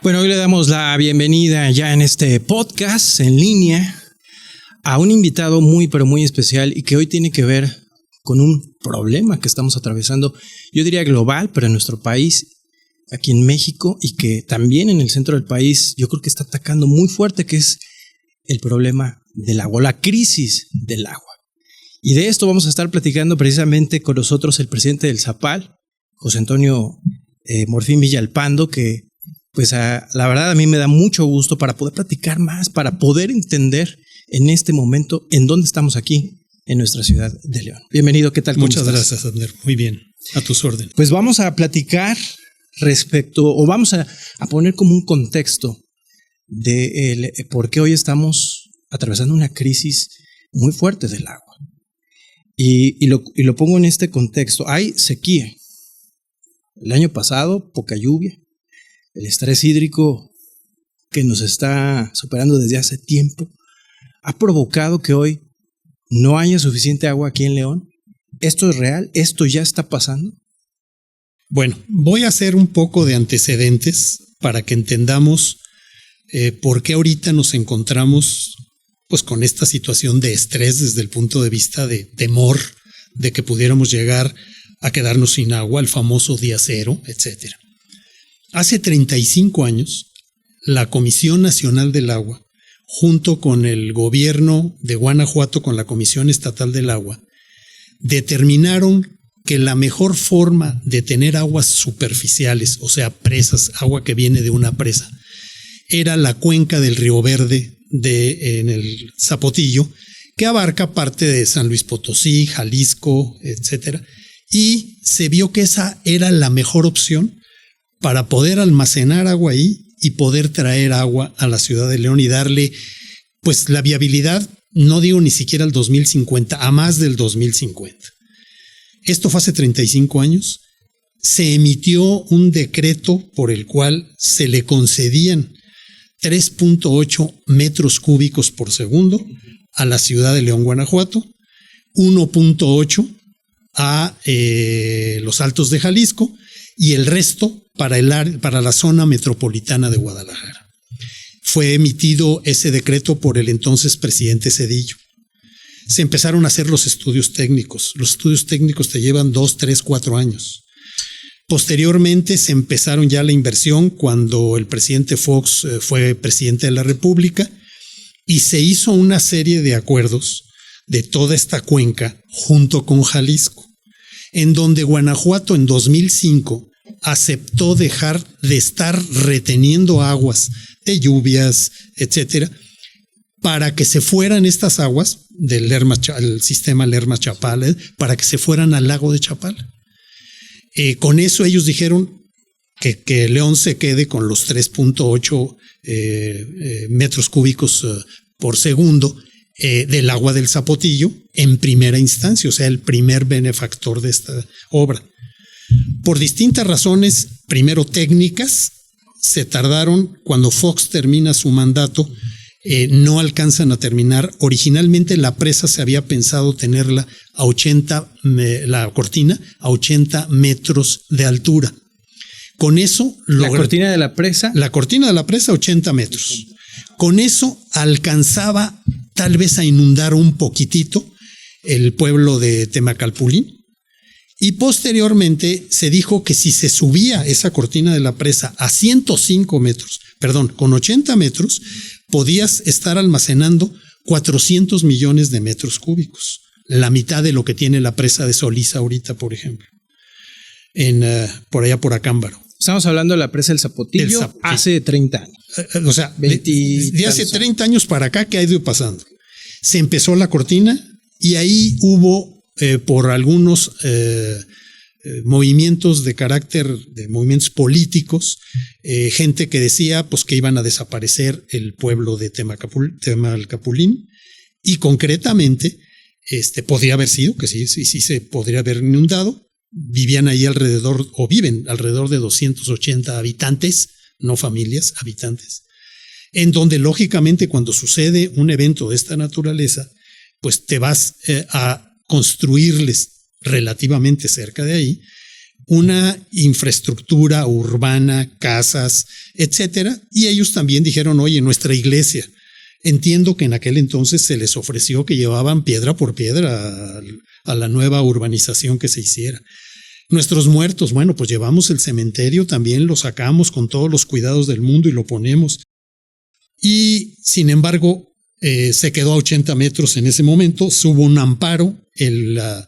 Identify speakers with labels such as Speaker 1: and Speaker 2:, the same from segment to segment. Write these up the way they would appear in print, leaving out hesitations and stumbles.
Speaker 1: Bueno, hoy le damos la bienvenida ya en este podcast en línea a un invitado muy, pero muy especial y que hoy tiene que ver con un problema que estamos atravesando, yo diría global, pero en nuestro país, aquí en México, y que también en el centro del país yo creo que está atacando muy fuerte, que es el problema del agua, la crisis del agua. Y de esto vamos a estar platicando precisamente con nosotros el presidente del Zapal, José Antonio Morfín Villalpando, que pues la verdad a mí me da mucho gusto para poder platicar más, para poder entender en este momento en dónde estamos aquí, en nuestra ciudad de León. Bienvenido, ¿qué tal?
Speaker 2: Muchas gracias, Adler. Muy bien, a tus órdenes.
Speaker 1: Pues vamos a platicar respecto, o vamos a poner como un contexto de por qué hoy estamos atravesando una crisis muy fuerte del agua. Y lo pongo en este contexto. Hay sequía. El año pasado, poca lluvia. El estrés hídrico que nos está superando desde hace tiempo ha provocado que hoy no haya suficiente agua aquí en León. ¿Esto es real? ¿Esto ya está pasando?
Speaker 2: Bueno, voy a hacer un poco de antecedentes para que entendamos por qué ahorita nos encontramos pues con esta situación de estrés desde el punto de vista de temor de que pudiéramos llegar a quedarnos sin agua, el famoso día cero, etcétera. Hace 35 años, la Comisión Nacional del Agua, junto con el gobierno de Guanajuato, con la Comisión Estatal del Agua, determinaron que la mejor forma de tener aguas superficiales, o sea, presas, agua que viene de una presa, era la cuenca del Río Verde en el Zapotillo, que abarca parte de San Luis Potosí, Jalisco, etcétera, y se vio que esa era la mejor opción para poder almacenar agua ahí y poder traer agua a la ciudad de León y darle pues la viabilidad, no digo ni siquiera al 2050, a más del 2050. Esto fue hace 35 años. Se emitió un decreto por el cual se le concedían 3.8 metros cúbicos por segundo a la ciudad de León, Guanajuato, 1.8 a los Altos de Jalisco y el resto para la zona metropolitana de Guadalajara. Fue emitido ese decreto por el entonces presidente Zedillo. Se empezaron a hacer los estudios técnicos. Los estudios técnicos te llevan 2, 3, 4 años. Posteriormente se empezaron ya la inversión cuando el presidente Fox fue presidente de la República y se hizo una serie de acuerdos de toda esta cuenca junto con Jalisco, en donde Guanajuato en 2005 aceptó dejar de estar reteniendo aguas de lluvias, etcétera, para que se fueran estas aguas del el sistema Lerma-Chapala, para que se fueran al lago de Chapala. Con eso ellos dijeron que León se quede con los 3.8 metros cúbicos por segundo del agua del Zapotillo en primera instancia, o sea, el primer benefactor de esta obra. Por distintas razones, primero técnicas, se tardaron, cuando Fox termina su mandato, no alcanzan a terminar. Originalmente la presa se había pensado tenerla a 80, la cortina a 80 metros de altura. Con eso
Speaker 1: ¿La cortina de la presa?
Speaker 2: La cortina de la presa 80 metros. Con eso alcanzaba tal vez a inundar un poquitito el pueblo de Temacalpulín. Y posteriormente se dijo que si se subía esa cortina de la presa a 105 metros, con 80 metros, podías estar almacenando 400 millones de metros cúbicos, la mitad de lo que tiene la presa de Solís ahorita, por ejemplo, por allá por Acámbaro.
Speaker 1: Estamos hablando de la presa del Zapotillo hace 30 años.
Speaker 2: O sea, de hace 30 años para acá, ¿qué ha ido pasando? Se empezó la cortina y ahí hubo por algunos movimientos de carácter, de movimientos políticos, gente que decía pues que iban a desaparecer el pueblo de Temacalpulín, y concretamente podría haber sido que sí se podría haber inundado. Vivían ahí alrededor, o viven alrededor de 280 habitantes, no familias, habitantes, en donde lógicamente cuando sucede un evento de esta naturaleza, pues te vas a construirles relativamente cerca de ahí una infraestructura urbana, casas, etcétera. Y ellos también dijeron, oye, nuestra iglesia. Entiendo que en aquel entonces se les ofreció que llevaban piedra por piedra a la nueva urbanización que se hiciera. Nuestros muertos, bueno, pues llevamos el cementerio, también lo sacamos con todos los cuidados del mundo y lo ponemos. Y sin embargo, se quedó a 80 metros en ese momento, hubo un amparo, la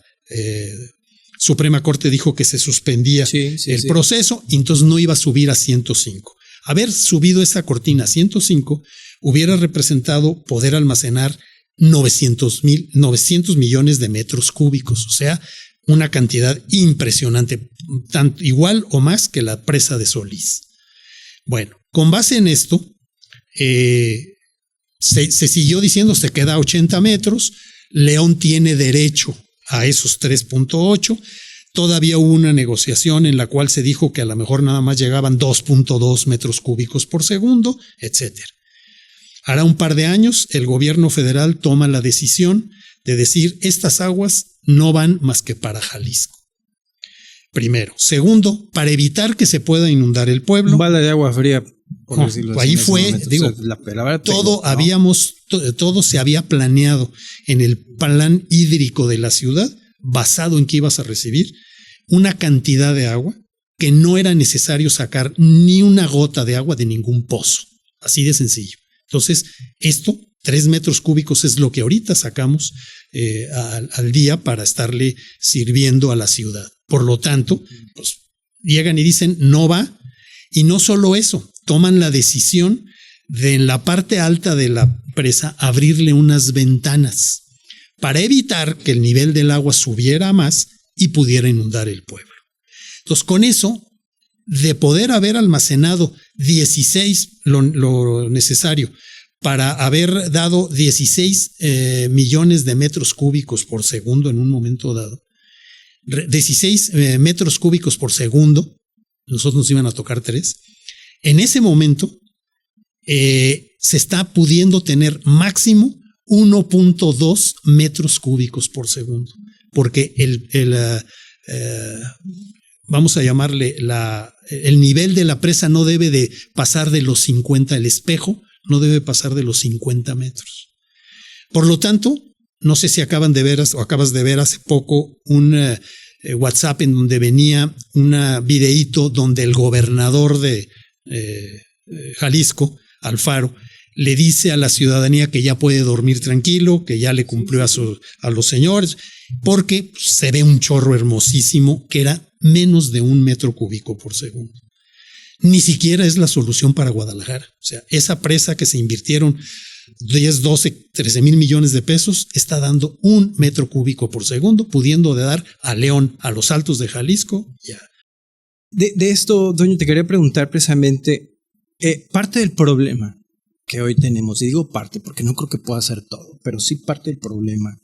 Speaker 2: Suprema Corte dijo que se suspendía el proceso, y entonces no iba a subir a 105. Haber subido esa cortina a 105 hubiera representado poder almacenar 900 millones de metros cúbicos, o sea, una cantidad impresionante, tanto igual o más que la presa de Solís. Bueno, con base en esto, se siguió diciendo, se queda a 80 metros, León tiene derecho a esos 3.8, todavía hubo una negociación en la cual se dijo que a lo mejor nada más llegaban 2.2 metros cúbicos por segundo, etcétera. Hará un par de años, el gobierno federal toma la decisión de decir, estas aguas no van más que para Jalisco. Primero. Segundo, para evitar que se pueda inundar el pueblo.
Speaker 1: Un balde de agua fría, por decirlo así.
Speaker 2: Ahí fue, digo, o sea, todo se había planeado en el plan hídrico de la ciudad, basado en que ibas a recibir una cantidad de agua que no era necesario sacar ni una gota de agua de ningún pozo. Así de sencillo. Entonces, 3 metros cúbicos es lo que ahorita sacamos al día para estarle sirviendo a la ciudad. Por lo tanto, pues llegan y dicen no va, y no solo eso, toman la decisión de en la parte alta de la presa abrirle unas ventanas para evitar que el nivel del agua subiera más y pudiera inundar el pueblo. Entonces, con eso, de poder haber almacenado 16, lo necesario para haber dado 16 millones de metros cúbicos por segundo en un momento dado, 16 metros cúbicos por segundo, nosotros nos iban a tocar 3, en ese momento se está pudiendo tener máximo 1.2 metros cúbicos por segundo, porque vamos a llamarle el nivel de la presa no debe de pasar de los 50, el espejo no debe pasar de los 50 metros. Por lo tanto, no sé si acabas de ver hace poco un WhatsApp en donde venía un videíto donde el gobernador de Jalisco, Alfaro, le dice a la ciudadanía que ya puede dormir tranquilo, que ya le cumplió a los señores, porque se ve un chorro hermosísimo que era menos de 1 metro cúbico por segundo. Ni siquiera es la solución para Guadalajara. O sea, esa presa que se invirtieron 10, 12, 13 mil millones de pesos está dando 1 metro cúbico por segundo, pudiendo dar a León, a los Altos de Jalisco. Ya.
Speaker 1: De esto, Toño, te quería preguntar precisamente, parte del problema que hoy tenemos, y digo parte porque no creo que pueda ser todo, pero sí parte del problema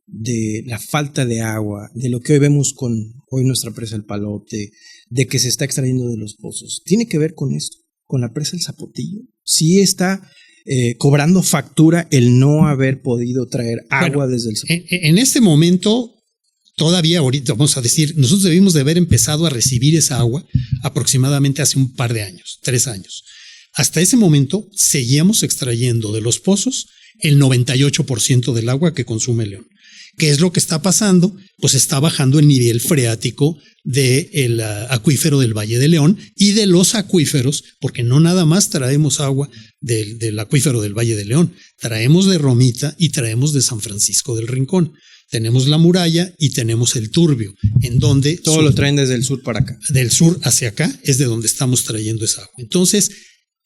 Speaker 1: de la falta de agua, de lo que hoy vemos con hoy nuestra presa El Palote, de que se está extrayendo de los pozos, tiene que ver con esto, con la presa El Zapotillo. Sí está cobrando factura el no haber podido traer agua desde el Zapotillo.
Speaker 2: En este momento, todavía ahorita vamos a decir, nosotros debimos de haber empezado a recibir esa agua aproximadamente hace un par de años, 3 años. Hasta ese momento seguíamos extrayendo de los pozos el 98% del agua que consume León. ¿Qué es lo que está pasando? Pues está bajando el nivel freático del acuífero del Valle de León y de los acuíferos, porque no nada más traemos agua del acuífero del Valle de León, traemos de Romita y traemos de San Francisco del Rincón. Tenemos la Muralla y tenemos el Turbio, en donde...
Speaker 1: Todo lo traen desde el sur para acá.
Speaker 2: Del sur hacia acá es de donde estamos trayendo esa agua. Entonces,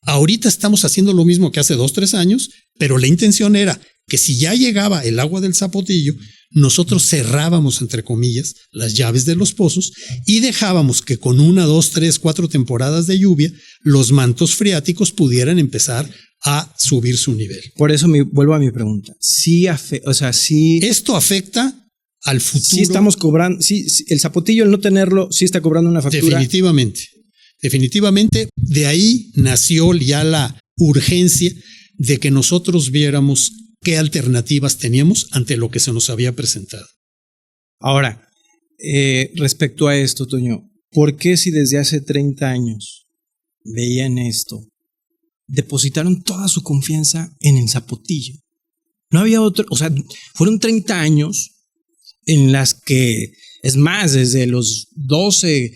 Speaker 2: ahorita estamos haciendo lo mismo que hace 2, 3 años, pero la intención era que si ya llegaba el agua del Zapotillo, nosotros cerrábamos, entre comillas, las llaves de los pozos y dejábamos que con 1, 2, 3, 4 temporadas de lluvia, los mantos freáticos pudieran empezar a subir su nivel.
Speaker 1: Por eso vuelvo a mi pregunta. Sí,
Speaker 2: esto afecta al futuro.
Speaker 1: Sí estamos cobrando, sí, el Zapotillo, el no tenerlo, sí está cobrando una factura.
Speaker 2: Definitivamente, de ahí nació ya la urgencia de que nosotros viéramos qué alternativas teníamos ante lo que se nos había presentado.
Speaker 1: Ahora, respecto a esto, Toño, ¿por qué si desde hace 30 años veían esto, depositaron toda su confianza en el Zapotillo? No había otro, o sea, fueron 30 años en las que, es más, desde los 12,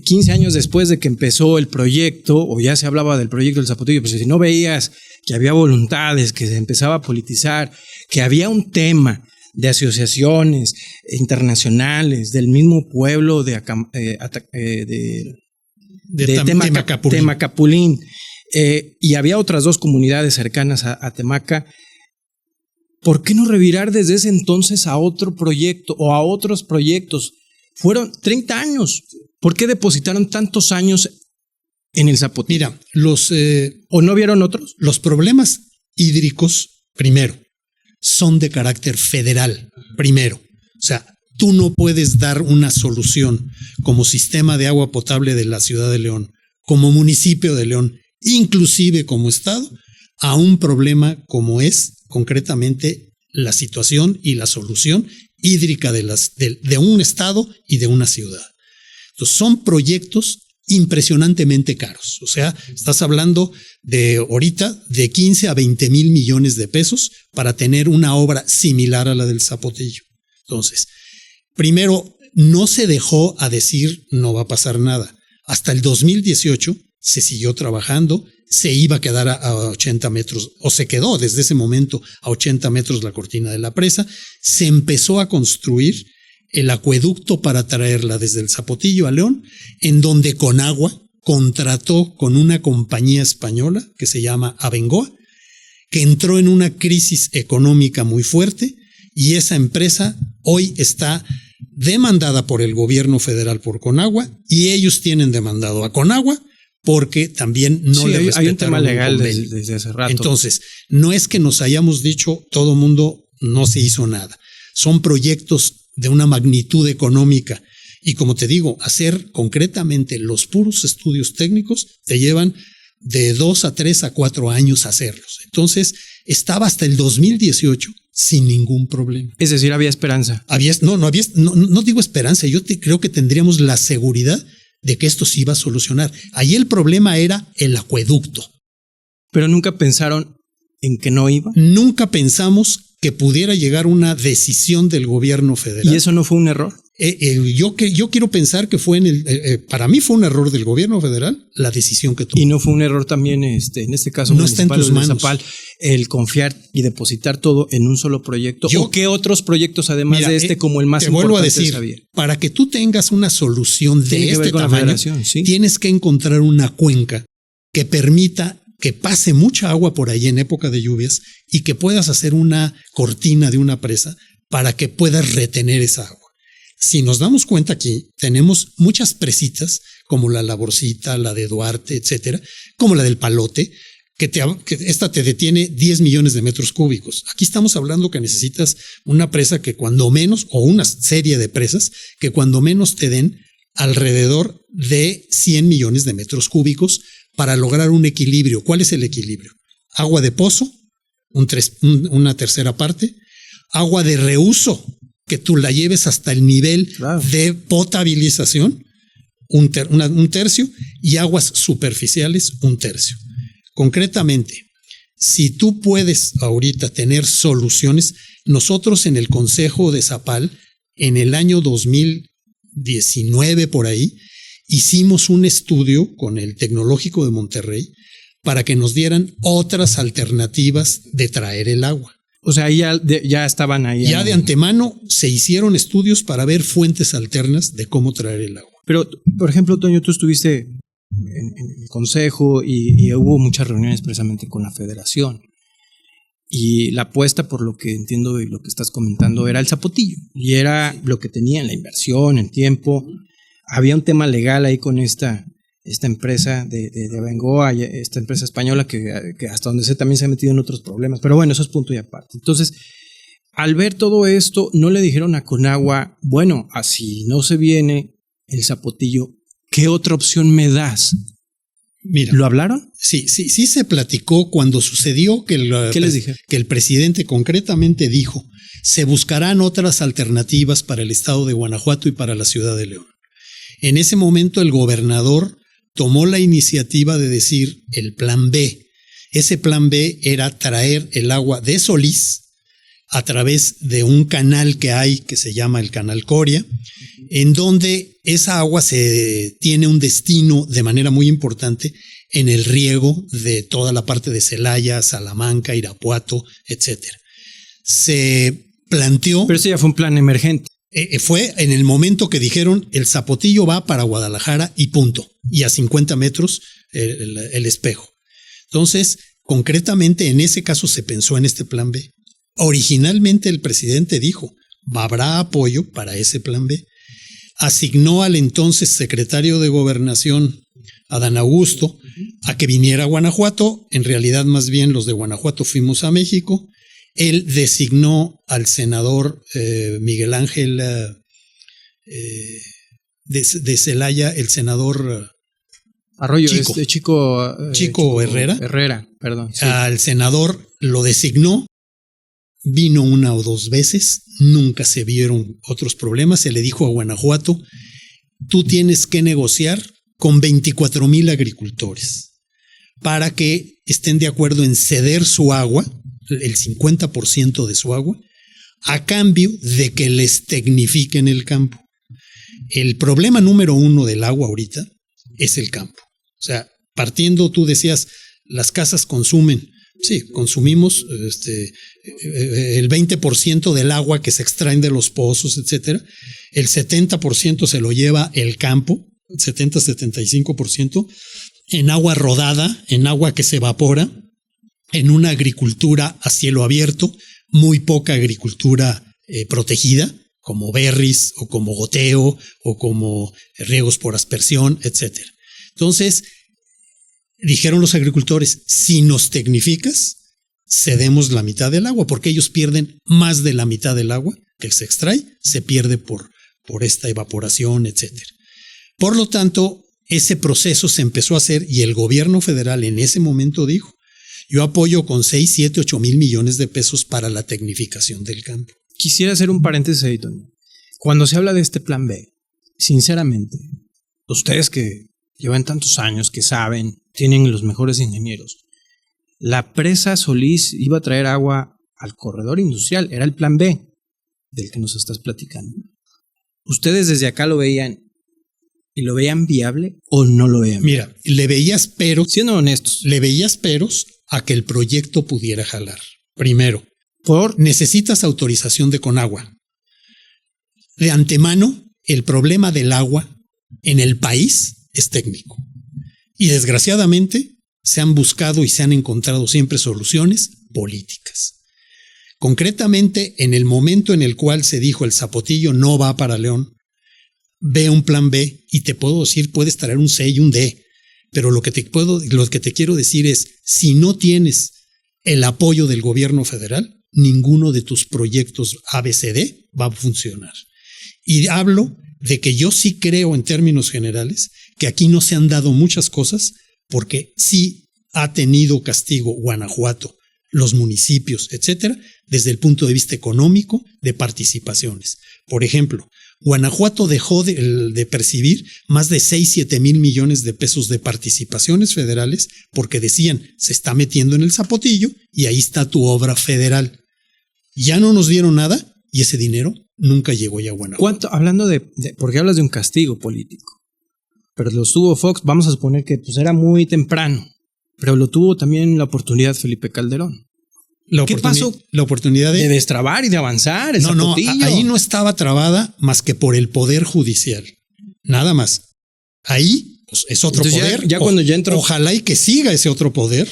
Speaker 1: 15 años después de que empezó el proyecto, o ya se hablaba del proyecto del Zapotillo, pues si no veías que había voluntades, que se empezaba a politizar, que había un tema de asociaciones internacionales, del mismo pueblo de Temacapulín, y había otras dos comunidades cercanas a Temaca. ¿Por qué no revirar desde ese entonces a otro proyecto o a otros proyectos? Fueron 30 años. ¿Por qué depositaron tantos años en el Zapotillo?
Speaker 2: Mira,
Speaker 1: ¿O no vieron otros?
Speaker 2: Los problemas hídricos, primero, son de carácter federal, primero. O sea, tú no puedes dar una solución como sistema de agua potable de la ciudad de León, como municipio de León, inclusive como estado, a un problema como es concretamente la situación y la solución hídrica de un estado y de una ciudad. Entonces, son proyectos impresionantemente caros. O sea, estás hablando de ahorita de 15 a 20 mil millones de pesos para tener una obra similar a la del Zapotillo. Entonces, primero, no se dejó a decir no va a pasar nada. Hasta el 2018 se siguió trabajando, se iba a quedar a 80 metros, o se quedó desde ese momento a 80 metros la cortina de la presa. Se empezó a construir el acueducto para traerla desde el Zapotillo a León, en donde Conagua contrató con una compañía española que se llama Abengoa, que entró en una crisis económica muy fuerte, y esa empresa hoy está demandada por el gobierno federal por Conagua, y ellos tienen demandado a Conagua porque también no le respetaron.
Speaker 1: Hay un tema legal desde hace rato.
Speaker 2: Entonces, no es que nos hayamos dicho todo mundo no se hizo nada. Son proyectos de una magnitud económica. Y como te digo, hacer concretamente los puros estudios técnicos te llevan de 2 a 3 a 4 años hacerlos. Entonces, estaba hasta el 2018 sin ningún problema.
Speaker 1: Es decir, había esperanza.
Speaker 2: No digo esperanza, creo que tendríamos la seguridad de que esto se iba a solucionar. Ahí el problema era el acueducto.
Speaker 1: Pero nunca pensaron en que no iba.
Speaker 2: Nunca pensamos que pudiera llegar una decisión del gobierno federal.
Speaker 1: ¿Y eso no fue un error?
Speaker 2: Yo quiero pensar que fue para mí fue un error del gobierno federal la decisión que tomó.
Speaker 1: Y no fue un error también, en este caso,
Speaker 2: no está en tus manos.
Speaker 1: Zapal, el confiar y depositar todo en un solo proyecto. ¿O qué otros proyectos, además de este, como el más
Speaker 2: te
Speaker 1: importante?
Speaker 2: Vuelvo a decir, para que tú tengas una solución de este tamaño,
Speaker 1: ¿sí?
Speaker 2: Tienes que encontrar una cuenca que permita que pase mucha agua por ahí en época de lluvias y que puedas hacer una cortina de una presa para que puedas retener esa agua. Si nos damos cuenta aquí, tenemos muchas presitas, como la Laborcita, la de Duarte, etcétera, como la del Palote, que esta te detiene 10 millones de metros cúbicos. Aquí estamos hablando que necesitas una presa que cuando menos, o una serie de presas, que cuando menos te den alrededor de 100 millones de metros cúbicos para lograr un equilibrio. ¿Cuál es el equilibrio? Agua de pozo, una tercera parte, agua de reuso, que tú la lleves hasta el nivel de potabilización, un tercio, y aguas superficiales, un tercio. Concretamente, si tú puedes ahorita tener soluciones, nosotros en el Consejo de Zapal, en el año 2019 por ahí, hicimos un estudio con el Tecnológico de Monterrey para que nos dieran otras alternativas de traer el agua.
Speaker 1: O sea, ya estaban ahí.
Speaker 2: Ya de antemano se hicieron estudios para ver fuentes alternas de cómo traer el agua.
Speaker 1: Pero, por ejemplo, Toño, tú estuviste en el consejo y hubo muchas reuniones precisamente con la federación. Y la apuesta, por lo que entiendo y lo que estás comentando, era el Zapotillo. Y era lo que tenían, la inversión, el tiempo. Había un tema legal ahí con esta empresa de Abengoa, esta empresa española que hasta donde sé también se ha metido en otros problemas, pero bueno, eso es punto y aparte. Entonces, al ver todo esto, no le dijeron a Conagua, bueno, así no se viene el Zapotillo, ¿qué otra opción me das?
Speaker 2: Mira,
Speaker 1: ¿lo hablaron?
Speaker 2: Sí se platicó cuando sucedió
Speaker 1: ¿Qué les dije?
Speaker 2: Que el presidente concretamente dijo Se buscarán otras alternativas para el estado de Guanajuato y para la ciudad de León. En ese momento el gobernador tomó la iniciativa de decir el plan B. Ese plan B era traer el agua de Solís a través de un canal que hay que se llama el Canal Coria, en donde esa agua tiene un destino de manera muy importante en el riego de toda la parte de Celaya, Salamanca, Irapuato, etcétera. Se planteó...
Speaker 1: Pero ese ya fue un plan emergente.
Speaker 2: Fue en el momento que dijeron el Zapotillo va para Guadalajara y punto, y a 50 metros el espejo. Entonces, concretamente en ese caso se pensó en este plan B. Originalmente el presidente dijo, habrá apoyo para ese plan B. Asignó al entonces secretario de Gobernación, Adán Augusto, a que viniera a Guanajuato. En realidad, más bien los de Guanajuato fuimos a México. Él designó al senador Miguel Ángel de Celaya, el senador
Speaker 1: Arroyo,
Speaker 2: Chico Herrera.
Speaker 1: Herrera, perdón. Sí.
Speaker 2: Al senador lo designó, vino una o dos veces, nunca se vieron otros problemas. Se le dijo a Guanajuato, tú tienes que negociar con 24,000 agricultores para que estén de acuerdo en ceder su agua, el 50% de su agua, a cambio de que les tecnifiquen el campo. El problema número uno del agua ahorita es el campo. O sea, partiendo, tú decías, las casas consumen. Sí, consumimos el 20% del agua que se extraen de los pozos, etcétera. El 70% se lo lleva el campo, 70-75%, en agua rodada, en agua que se evapora, en una agricultura a cielo abierto, muy poca agricultura protegida, como berris o como goteo o como riegos por aspersión, etcétera. Entonces, dijeron los agricultores, si nos tecnificas, cedemos la mitad del agua, porque ellos pierden más de la mitad del agua que se extrae, se pierde por esta evaporación, etcétera. Por lo tanto, ese proceso se empezó a hacer y el gobierno federal en ese momento dijo, yo apoyo con 6, 7, 8 mil millones de pesos para la tecnificación del campo.
Speaker 1: Quisiera hacer un paréntesis ahí, Toño. Cuando se habla de este plan B, sinceramente, ustedes que llevan tantos años, que saben, tienen los mejores ingenieros, la presa Solís iba a traer agua al corredor industrial, era el plan B del que nos estás platicando. ¿Ustedes desde acá lo veían y lo veían viable o no lo veían viable?
Speaker 2: Mira, le veías peros,
Speaker 1: siendo honestos,
Speaker 2: le veías peros a que el proyecto pudiera jalar. Primero, necesitas autorización de Conagua. De antemano, el problema del agua en el país es técnico. Y desgraciadamente se han buscado y se han encontrado siempre soluciones políticas. Concretamente, en el momento en el cual se dijo el Zapotillo no va para León, ve un plan B y te puedo decir, puedes traer un C y un D. Pero lo que te quiero decir es, si no tienes el apoyo del gobierno federal, ninguno de tus proyectos ABCD va a funcionar. Y hablo de que yo sí creo en términos generales que aquí no se han dado muchas cosas porque sí ha tenido castigo Guanajuato, los municipios, etcétera, desde el punto de vista económico de participaciones. Por ejemplo, Guanajuato dejó de percibir más de 6, 7 mil millones de pesos de participaciones federales porque decían, se está metiendo en el Zapotillo y ahí está tu obra federal. Ya no nos dieron nada y ese dinero nunca llegó ya a Guanajuato.
Speaker 1: Hablando porque hablas de un castigo político, pero lo tuvo Fox, vamos a suponer que pues era muy temprano, pero lo tuvo también la oportunidad Felipe Calderón. ¿Qué pasó?
Speaker 2: La oportunidad de
Speaker 1: destrabar y de avanzar. El Zapotillo.
Speaker 2: Ahí no estaba trabada más que por el poder judicial. Nada más. Ahí pues, es otro
Speaker 1: entonces
Speaker 2: poder.
Speaker 1: Ya cuando ya entró.
Speaker 2: Ojalá y que siga ese otro poder.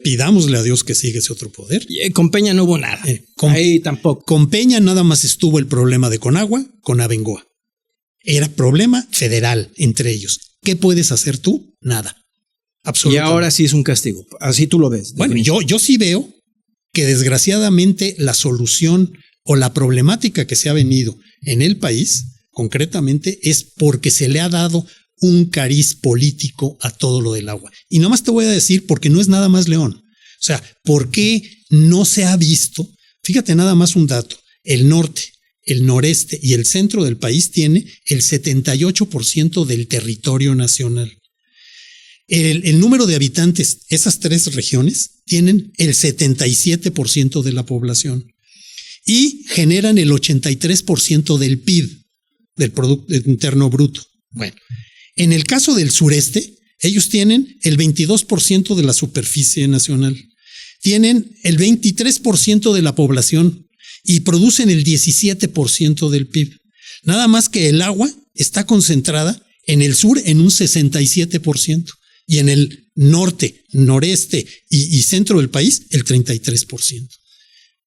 Speaker 2: Pidámosle a Dios que siga ese otro poder.
Speaker 1: Con Peña no hubo nada. Ahí tampoco.
Speaker 2: Con Peña nada más estuvo el problema de Conagua, con Abengoa. Era problema federal entre ellos. ¿Qué puedes hacer tú? Nada. Absolutamente.
Speaker 1: Y ahora sí es un castigo. Así tú lo ves.
Speaker 2: Bueno, yo sí veo que desgraciadamente la solución o la problemática que se ha venido en el país, concretamente, es porque se le ha dado un cariz político a todo lo del agua. Y nomás te voy a decir, porque no es nada más León. O sea, ¿por qué no se ha visto? Fíjate nada más un dato. el norte, el noreste y el centro del país tiene el 78% del territorio nacional. El número de habitantes, esas tres regiones, tienen el 77% de la población y generan el 83% del PIB, del Producto Interno Bruto. Bueno, en el caso del sureste, ellos tienen el 22% de la superficie nacional, tienen el 23% de la población y producen el 17% del PIB. Nada más que el agua está concentrada en el sur en un 67%. Y en el norte, noreste y centro del país, el 33%.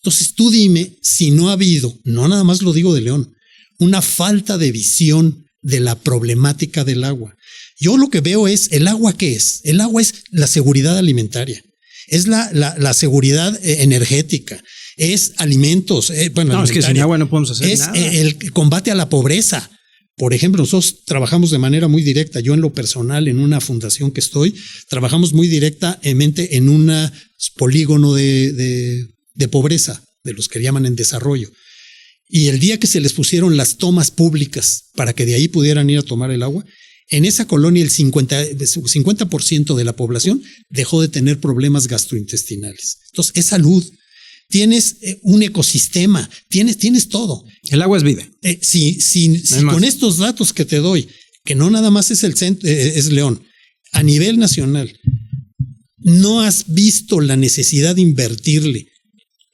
Speaker 2: Entonces tú dime si no ha habido, no nada más lo digo de León, una falta de visión de la problemática del agua. Yo lo que veo es, ¿el agua qué es? El agua es la seguridad alimentaria, es la seguridad energética, es alimentos.
Speaker 1: No, es que sin agua no podemos hacer nada.
Speaker 2: Es el combate a la pobreza. Por ejemplo, nosotros trabajamos de manera muy directa, yo en lo personal, en una fundación que estoy, trabajamos muy directamente en un polígono de pobreza, de los que llaman en desarrollo. Y el día que se les pusieron las tomas públicas para que de ahí pudieran ir a tomar el agua, en esa colonia el 50% de la población dejó de tener problemas gastrointestinales. Entonces, es salud. Tienes un ecosistema, tienes todo.
Speaker 1: El agua es vida.
Speaker 2: Si con estos datos que te doy, que no nada más es es León, a nivel nacional, no has visto la necesidad de invertirle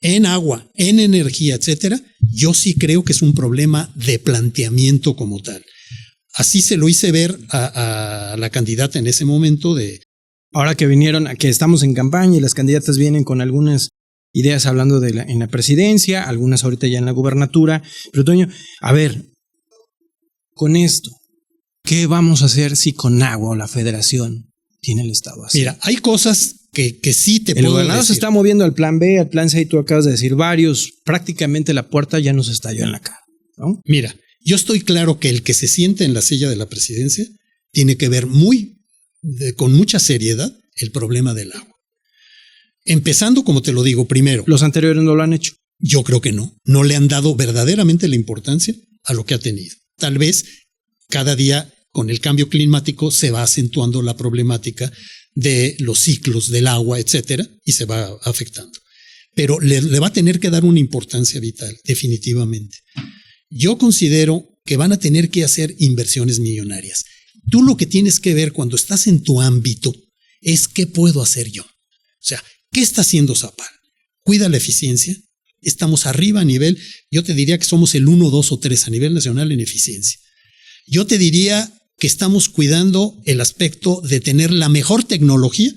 Speaker 2: en agua, en energía, etcétera, yo sí creo que es un problema de planteamiento como tal. Así se lo hice ver a la candidata en ese momento de...
Speaker 1: Ahora que vinieron, que estamos en campaña y las candidatas vienen con algunas ideas hablando en la presidencia, algunas ahorita ya en la gubernatura. Pero Toño, a ver, con esto, ¿qué vamos a hacer si con agua o la federación tiene el Estado así?
Speaker 2: Mira, hay cosas que sí te puedo decir.
Speaker 1: El gobernador se está moviendo al plan B, al plan C, y tú acabas de decir varios. Prácticamente la puerta ya nos estalló en la cara, ¿no?
Speaker 2: Mira, yo estoy claro que el que se siente en la silla de la presidencia tiene que ver con mucha seriedad el problema del agua. Empezando, como te lo digo, primero.
Speaker 1: ¿Los anteriores no lo han hecho?
Speaker 2: Yo creo que no. No le han dado verdaderamente la importancia a lo que ha tenido. Tal vez cada día con el cambio climático se va acentuando la problemática de los ciclos del agua, etcétera, y se va afectando. Pero le va a tener que dar una importancia vital, definitivamente. Yo considero que van a tener que hacer inversiones millonarias. Tú lo que tienes que ver cuando estás en tu ámbito es ¿qué puedo hacer yo? O sea, ¿qué está haciendo Zapal? Cuida la eficiencia. Estamos arriba a nivel, yo te diría que somos el 1, 2 o 3 a nivel nacional en eficiencia. Yo te diría que estamos cuidando el aspecto de tener la mejor tecnología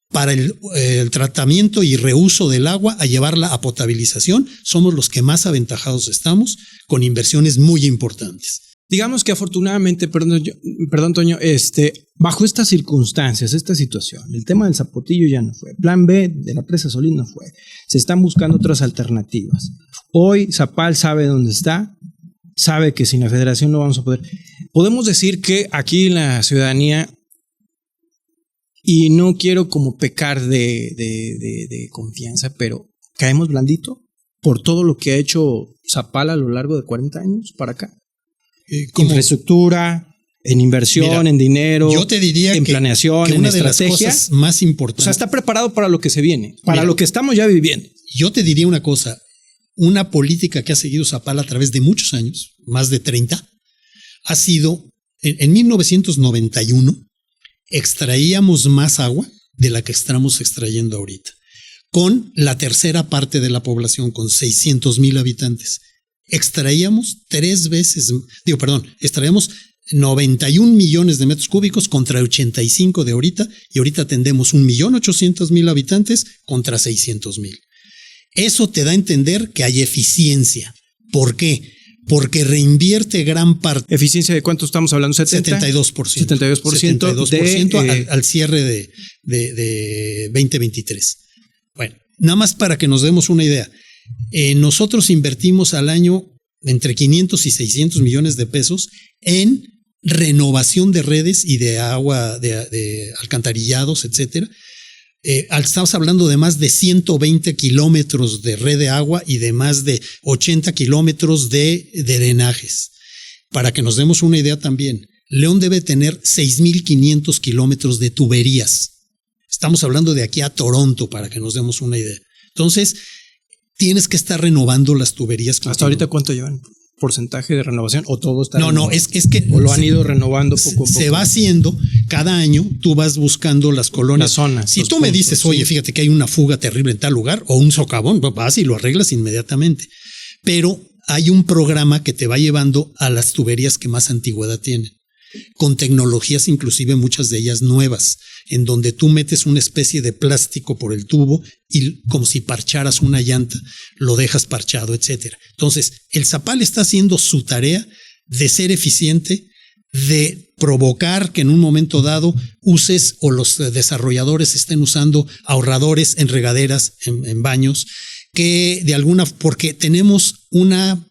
Speaker 2: para el tratamiento y reuso del agua, a llevarla a potabilización. Somos los que más aventajados estamos, con inversiones muy importantes.
Speaker 1: Digamos que afortunadamente, perdón Toño, bajo estas circunstancias, esta situación, el tema del Zapotillo ya no fue, plan B de la presa Solís no fue, se están buscando otras alternativas. Hoy Zapal sabe dónde está, sabe que sin la federación no vamos a poder. Podemos decir que aquí la ciudadanía, y no quiero como pecar de confianza, pero caemos blandito por todo lo que ha hecho Zapal a lo largo de 40 años para acá. Infraestructura, en inversión, mira, en dinero,
Speaker 2: yo te diría
Speaker 1: en planeación,
Speaker 2: que
Speaker 1: en
Speaker 2: una
Speaker 1: estrategia,
Speaker 2: de las cosas más importantes.
Speaker 1: O sea, está preparado para lo que se viene, para lo que estamos ya viviendo.
Speaker 2: Yo te diría una cosa, una política que ha seguido Zapal a través de muchos años, más de 30, ha sido, en 1991, extraíamos más agua de la que estamos extrayendo ahorita, con la tercera parte de la población, con 600,000 habitantes. Extraíamos extraíamos 91 millones de metros cúbicos contra 85 de ahorita, y ahorita tendemos 1.800.000 habitantes contra 600,000. Eso te da a entender que hay eficiencia. ¿Por qué? Porque reinvierte gran parte.
Speaker 1: ¿Eficiencia de cuánto estamos hablando?
Speaker 2: 72%.
Speaker 1: 72%
Speaker 2: al cierre de 2023. Bueno, nada más para que nos demos una idea. Nosotros invertimos al año entre 500 y 600 millones de pesos en renovación de redes y de agua, de alcantarillados, etcétera, Estamos hablando de más de 120 kilómetros de red de agua y de más de 80 kilómetros de drenajes. Para que nos demos una idea también, León debe tener 6,500 kilómetros de tuberías. Estamos hablando de aquí a Toronto, para que nos demos una idea. Entonces, tienes que estar renovando las tuberías.
Speaker 1: ¿Hasta ahorita cuánto llevan? ¿Porcentaje de renovación o todo está renovado?
Speaker 2: No, es que
Speaker 1: o lo han ido renovando poco a poco.
Speaker 2: Se va haciendo cada año, tú vas buscando las colonias.
Speaker 1: Las zonas.
Speaker 2: Si tú me dices, oye, fíjate que hay una fuga terrible en tal lugar o un socavón, vas y lo arreglas inmediatamente. Pero hay un programa que te va llevando a las tuberías que más antigüedad tienen, con tecnologías inclusive muchas de ellas nuevas, en donde tú metes una especie de plástico por el tubo y como si parcharas una llanta, lo dejas parchado, etcétera. Entonces, el Zapal está haciendo su tarea de ser eficiente, de provocar que en un momento dado uses o los desarrolladores estén usando ahorradores en regaderas, en baños, que de alguna, porque tenemos una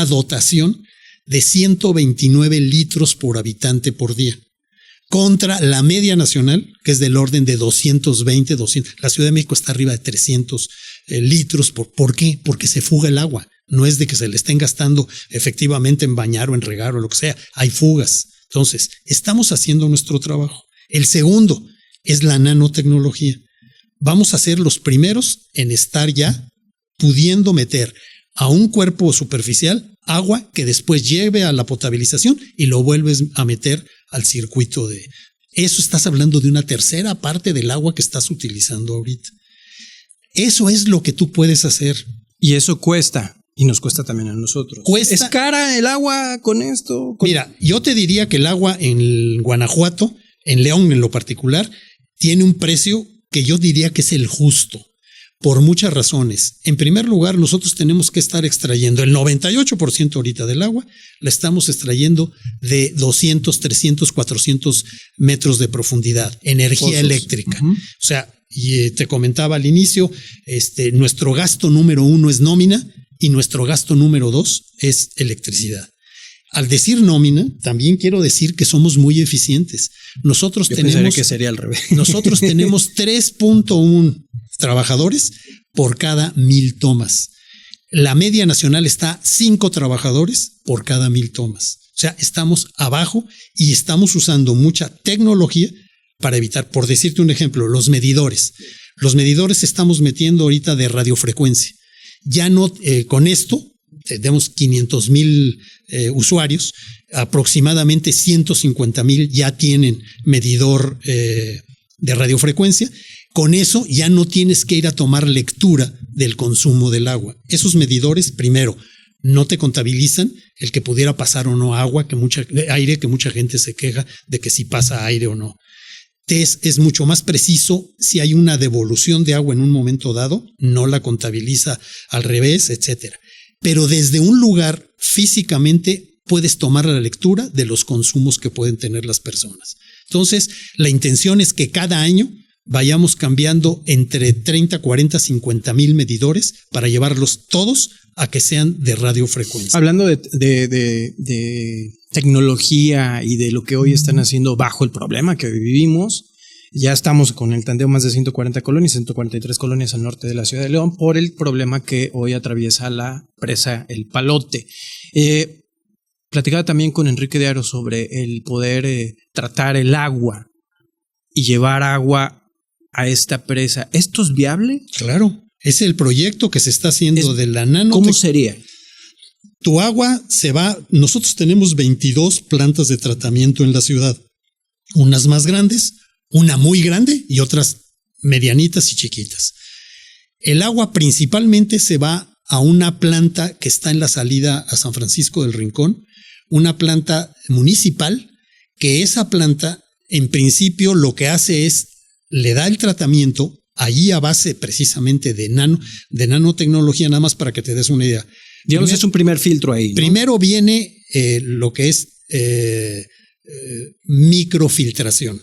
Speaker 2: dotación de 129 litros por habitante por día, contra la media nacional, que es del orden de 220, 200. La Ciudad de México está arriba de 300 litros. ¿Por qué? Porque se fuga el agua. No es de que se le estén gastando efectivamente en bañar o en regar o lo que sea. Hay fugas. Entonces, estamos haciendo nuestro trabajo. El segundo es la nanotecnología. Vamos a ser los primeros en estar ya pudiendo meter a un cuerpo superficial agua que después lleve a la potabilización y lo vuelves a meter al circuito de... Eso estás hablando de una tercera parte del agua que estás utilizando ahorita. Eso es lo que tú puedes hacer.
Speaker 1: Y eso cuesta. Y nos cuesta también a nosotros.
Speaker 2: Cuesta.
Speaker 1: ¿Es cara el agua con esto?
Speaker 2: Mira, yo te diría que el agua en Guanajuato, en León en lo particular, tiene un precio que yo diría que es el justo. Por muchas razones. En primer lugar, nosotros tenemos que estar extrayendo el 98% ahorita del agua, la estamos extrayendo de 200, 300, 400 metros de profundidad, energía
Speaker 1: Pozos
Speaker 2: eléctrica. O sea, y te comentaba al inicio, nuestro gasto número 1 es nómina y nuestro gasto número 2 es electricidad. Al decir nómina, también quiero decir que somos muy eficientes. Nosotros tenemos
Speaker 1: que sería al revés.
Speaker 2: Nosotros tenemos 3.1 trabajadores por cada 1,000 tomas. La media nacional está 5 trabajadores por cada 1,000 tomas. O sea, estamos abajo y estamos usando mucha tecnología para evitar, por decirte un ejemplo, los medidores. Los medidores estamos metiendo ahorita de radiofrecuencia. Ya no, con esto, tenemos 500,000 usuarios, aproximadamente 150,000 ya tienen medidor de radiofrecuencia. Con eso ya no tienes que ir a tomar lectura del consumo del agua. Esos medidores, primero, no te contabilizan el que pudiera pasar o no aire, que mucha gente se queja de que si pasa aire o no. Es mucho más preciso si hay una devolución de agua en un momento dado, no la contabiliza al revés, etcétera. Pero desde un lugar físicamente puedes tomar la lectura de los consumos que pueden tener las personas. Entonces, la intención es que cada año vayamos cambiando entre 30, 40, 50,000 medidores para llevarlos todos a que sean de radiofrecuencia.
Speaker 1: Hablando de tecnología y de lo que hoy están haciendo bajo el problema que vivimos, ya estamos con el tandeo más de 140 colonias, 143 colonias al norte de la ciudad de León por el problema que hoy atraviesa la presa El Palote. Platicaba también con Enrique de Aro sobre el poder tratar el agua y llevar agua a esta presa. ¿Esto es viable?
Speaker 2: Claro, es el proyecto que se está haciendo de la nano.
Speaker 1: ¿Cómo sería?
Speaker 2: Tu agua se va, nosotros tenemos 22 plantas de tratamiento en la ciudad, unas más grandes, una muy grande y otras medianitas y chiquitas. El agua principalmente se va a una planta que está en la salida a San Francisco del Rincón, una planta municipal, que esa planta en principio lo que hace es le da el tratamiento allí a base precisamente de nanotecnología, nada más para que te des una idea.
Speaker 1: Digamos, es un primer filtro ahí, ¿no?
Speaker 2: Primero viene lo que es microfiltración,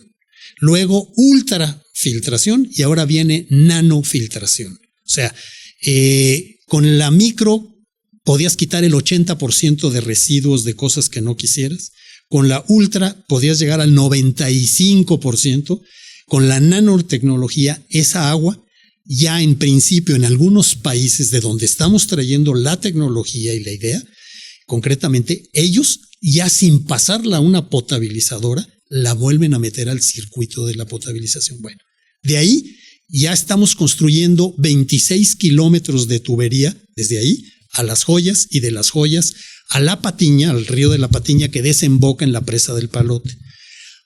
Speaker 2: luego ultrafiltración y ahora viene nanofiltración. O sea, con la micro podías quitar el 80% de residuos de cosas que no quisieras, con la ultra podías llegar al 95%, con la nanotecnología, esa agua ya en principio en algunos países de donde estamos trayendo la tecnología y la idea, concretamente ellos ya sin pasarla a una potabilizadora, la vuelven a meter al circuito de la potabilización. Bueno, de ahí ya estamos construyendo 26 kilómetros de tubería desde ahí a Las Joyas y de Las Joyas a La Patiña, al río de La Patiña que desemboca en la presa del Palote.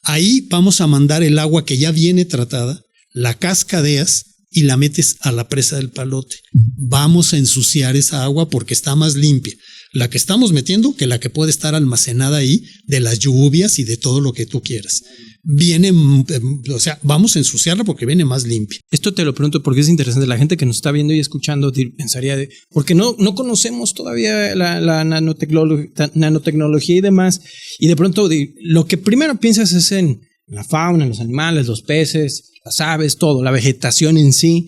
Speaker 2: Ahí vamos a mandar el agua que ya viene tratada, la cascadeas y la metes a la presa del Palote. Vamos a ensuciar esa agua porque está más limpia la que estamos metiendo que la que puede estar almacenada ahí de las lluvias y de todo lo que tú quieras. Viene, o sea, vamos a ensuciarla porque viene más limpia.
Speaker 1: Esto te lo pregunto porque es interesante. La gente que nos está viendo y escuchando pensaría porque no conocemos todavía la nanotecnología y demás. Y de pronto lo que primero piensas es en la fauna, en los animales, los peces, las aves, todo, la vegetación en sí.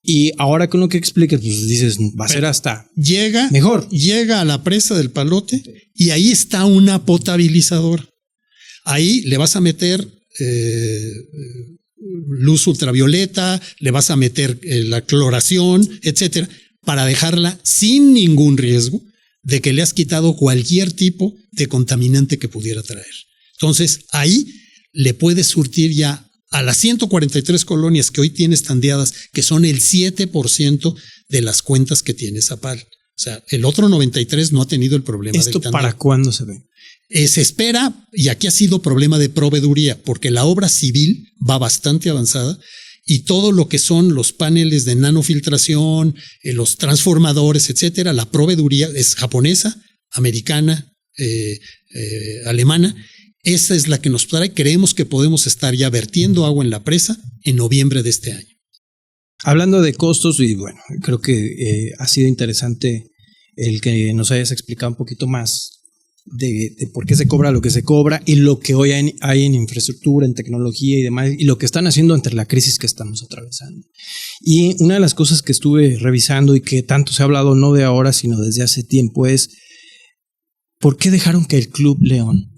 Speaker 1: Y ahora con lo que expliques, pues dices, va a ser hasta mejor.
Speaker 2: Llega a la presa del Palote y ahí está una potabilizadora. Ahí le vas a meter luz ultravioleta, le vas a meter la cloración, etcétera, para dejarla sin ningún riesgo de que le has quitado cualquier tipo de contaminante que pudiera traer. Entonces, ahí le puedes surtir ya a las 143 colonias que hoy tienes tandeadas, que son el 7% de las cuentas que tiene Zapal. O sea, el otro 93% no ha tenido el problema del tandeo.
Speaker 1: ¿Esto para cuándo se ve?
Speaker 2: Se espera, y aquí ha sido problema de proveeduría, porque la obra civil va bastante avanzada y todo lo que son los paneles de nanofiltración, los transformadores, etcétera, la proveeduría es japonesa, americana, alemana. Esa es la que nos trae. Creemos que podemos estar ya vertiendo agua en la presa en noviembre de este año.
Speaker 1: Hablando de costos, y bueno, creo que ha sido interesante el que nos hayas explicado un poquito más de por qué se cobra lo que se cobra y lo que hoy hay en infraestructura, en tecnología y demás, y lo que están haciendo ante la crisis que estamos atravesando. Y una de las cosas que estuve revisando y que tanto se ha hablado no de ahora, sino desde hace tiempo es ¿por qué dejaron que el Club León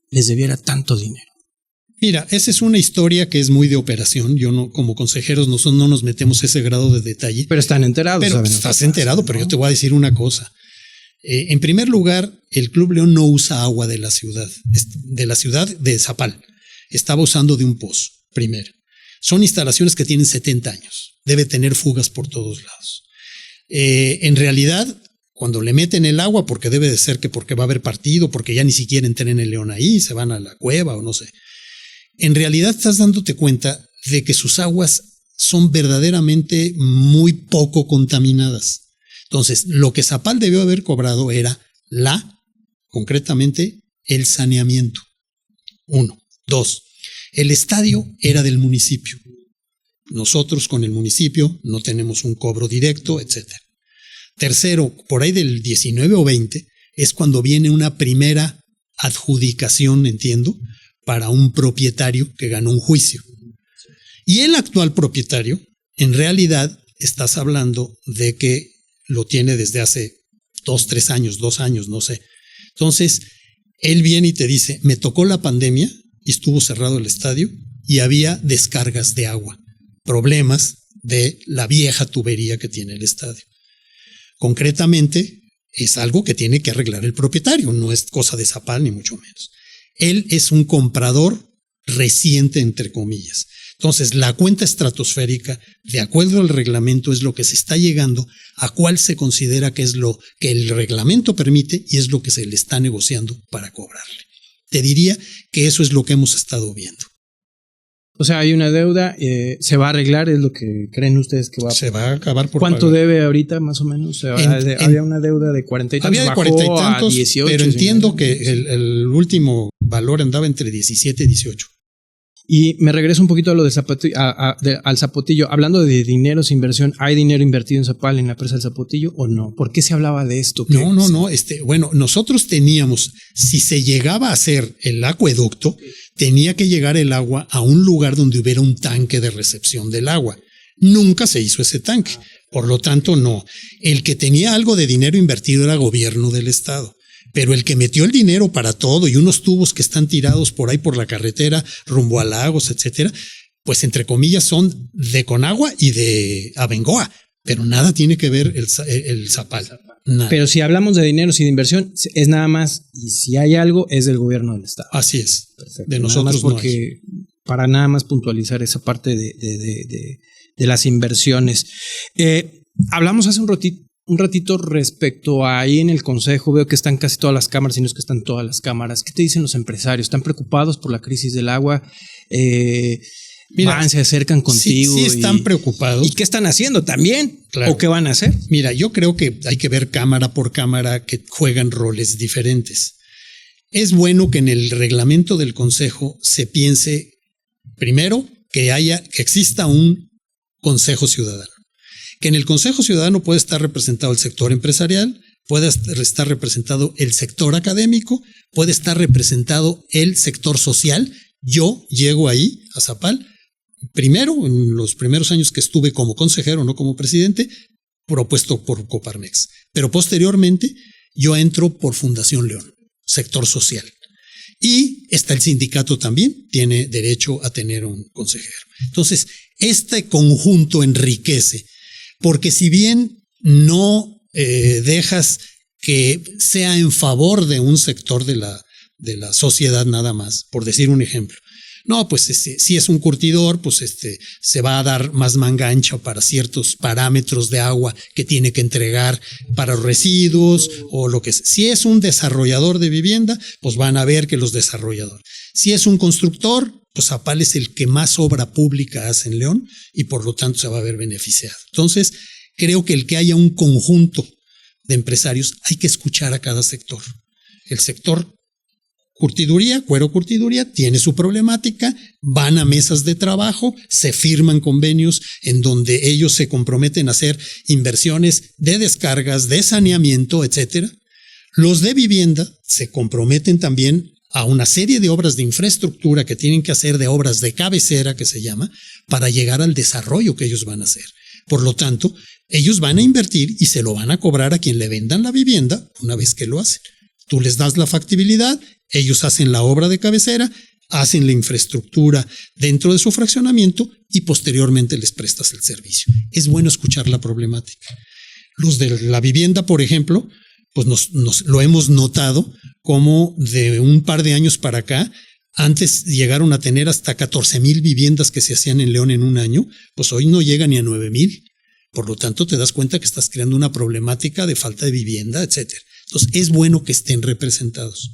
Speaker 1: les debiera tanto dinero?
Speaker 2: Mira, esa es una historia que es muy de operación. Yo no, como consejeros, no nos metemos ese grado de detalle.
Speaker 1: Pero están enterados.
Speaker 2: Pero estás enterado, ¿no? Pero yo te voy a decir una cosa. En primer lugar, el Club León no usa agua de la ciudad de Zapal. Estaba usando de un pozo, primero. Son instalaciones que tienen 70 años. Debe tener fugas por todos lados. En realidad, cuando le meten el agua, porque debe de ser que porque va a haber partido, porque ya ni siquiera entrenan el León ahí, se van a la cueva o no sé. En realidad estás dándote cuenta de que sus aguas son verdaderamente muy poco contaminadas. Entonces, lo que Zapal debió haber cobrado era concretamente, el saneamiento. 1. 2. El estadio era del municipio. Nosotros con el municipio no tenemos un cobro directo, etcétera. Tercero, por ahí del 19 o 20, es cuando viene una primera adjudicación, entiendo, para un propietario que ganó un juicio. Y el actual propietario, en realidad, estás hablando de que lo tiene desde hace 2 años, no sé. Entonces, él viene y te dice, me tocó la pandemia y estuvo cerrado el estadio y había descargas de agua, problemas de la vieja tubería que tiene el estadio. Concretamente, es algo que tiene que arreglar el propietario, no es cosa de Zapal ni mucho menos. Él es un comprador reciente, entre comillas. Entonces, la cuenta estratosférica, de acuerdo al reglamento, es lo que se está llegando a cuál se considera que es lo que el reglamento permite y es lo que se le está negociando para cobrarle. Te diría que eso es lo que hemos estado viendo.
Speaker 1: O sea, hay una deuda, se va a arreglar, es lo que creen ustedes que va a...
Speaker 2: Se va a acabar por
Speaker 1: ¿Cuánto
Speaker 2: pagar.
Speaker 1: debe ahorita más o menos? Había una deuda de 40 y tantos,
Speaker 2: había de 40 y tantos,
Speaker 1: a 18,
Speaker 2: pero entiendo que el último valor andaba entre 17 y 18.
Speaker 1: Y me regreso un poquito a lo de al Zapotillo. Hablando de dineros, inversión, ¿hay dinero invertido en Zapal, en la presa del Zapotillo o no? ¿Por qué se hablaba de esto?
Speaker 2: No. Bueno, nosotros teníamos, si se llegaba a hacer el acueducto, tenía que llegar el agua a un lugar donde hubiera un tanque de recepción del agua. Nunca se hizo ese tanque. Por lo tanto, no. El que tenía algo de dinero invertido era gobierno del estado. Pero el que metió el dinero para todo y unos tubos que están tirados por ahí por la carretera rumbo a Lagos, etcétera, pues entre comillas son de Conagua y de Abengoa, pero nada tiene que ver el Zapal. Nada.
Speaker 1: Pero si hablamos de dinero y de inversión, es nada más, y si hay algo, es del gobierno del estado.
Speaker 2: Así es.
Speaker 1: Perfecto.
Speaker 2: De nosotros
Speaker 1: porque para nada más puntualizar esa parte de las inversiones. Hablamos hace un ratito respecto a ahí en el consejo, veo que están casi todas las cámaras, si no es que están todas las cámaras. ¿Qué te dicen los empresarios? ¿Están preocupados por la crisis del agua? Mira, se acercan contigo.
Speaker 2: Sí están preocupados.
Speaker 1: ¿Y qué están haciendo también?
Speaker 2: Claro.
Speaker 1: ¿O qué van a hacer?
Speaker 2: Mira, yo creo que hay que ver cámara por cámara que juegan roles diferentes. Es bueno que en el reglamento del consejo se piense, primero, que exista un consejo ciudadano. Que en el Consejo Ciudadano puede estar representado el sector empresarial, puede estar representado el sector académico, puede estar representado el sector social. Yo llego ahí, a Zapal, primero, en los primeros años que estuve como consejero, no como presidente, propuesto por Coparmex. Pero posteriormente yo entro por Fundación León, sector social. Y está el sindicato también, tiene derecho a tener un consejero. Entonces, este conjunto enriquece. Porque si bien no dejas que sea en favor de un sector de la sociedad nada más, por decir un ejemplo. No, pues si es un curtidor, pues se va a dar más manga ancha para ciertos parámetros de agua que tiene que entregar para residuos o lo que sea. Si es un desarrollador de vivienda, pues van a ver que los desarrolladores. Si es un constructor, pues Zapal es el que más obra pública hace en León y por lo tanto se va a ver beneficiado. Entonces, creo que el que haya un conjunto de empresarios, hay que escuchar a cada sector. El sector cuero curtiduría, tiene su problemática, van a mesas de trabajo, se firman convenios en donde ellos se comprometen a hacer inversiones de descargas, de saneamiento, etcétera. Los de vivienda se comprometen también a una serie de obras de infraestructura que tienen que hacer, de obras de cabecera que se llama, para llegar al desarrollo que ellos van a hacer. Por lo tanto, ellos van a invertir y se lo van a cobrar a quien le vendan la vivienda una vez que lo hacen. Tú les das la factibilidad, ellos hacen la obra de cabecera, hacen la infraestructura dentro de su fraccionamiento y posteriormente les prestas el servicio. Es bueno escuchar la problemática. Los de la vivienda, por ejemplo, pues nos lo hemos notado como de un par de años para acá, antes llegaron a tener hasta 14,000 viviendas que se hacían en León en un año, pues hoy no llega ni a 9,000. Por lo tanto, te das cuenta que estás creando una problemática de falta de vivienda, etcétera. Entonces, es bueno que estén representados.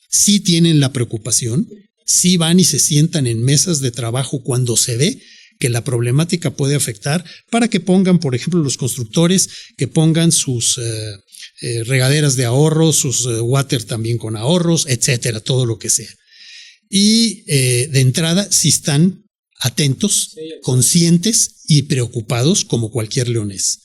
Speaker 2: Sí tienen la preocupación, sí van y se sientan en mesas de trabajo cuando se ve que la problemática puede afectar, para que pongan, por ejemplo, los constructores, que pongan sus regaderas de ahorros, sus water también con ahorros, etcétera, todo lo que sea. Y de entrada, sí están atentos, conscientes y preocupados como cualquier leonés.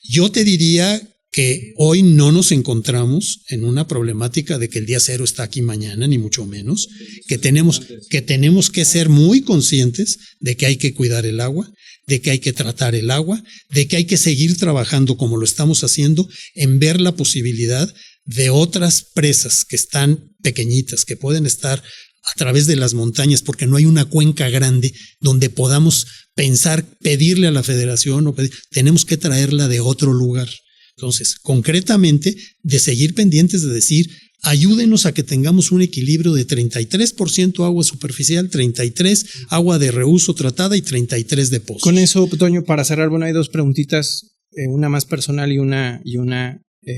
Speaker 2: Yo te diría que hoy no nos encontramos en una problemática de que el día cero está aquí mañana, ni mucho menos, que tenemos que ser muy conscientes de que hay que cuidar el agua, de que hay que tratar el agua, de que hay que seguir trabajando como lo estamos haciendo en ver la posibilidad de otras presas que están pequeñitas, que pueden estar a través de las montañas, porque no hay una cuenca grande donde podamos pensar, pedirle a la federación, tenemos que traerla de otro lugar. Entonces, concretamente, de seguir pendientes de decir, ayúdenos a que tengamos un equilibrio de 33% agua superficial, 33% agua de reuso tratada y 33% de pozo.
Speaker 1: Con eso, Toño, para cerrar, bueno, hay dos preguntitas, una más personal y una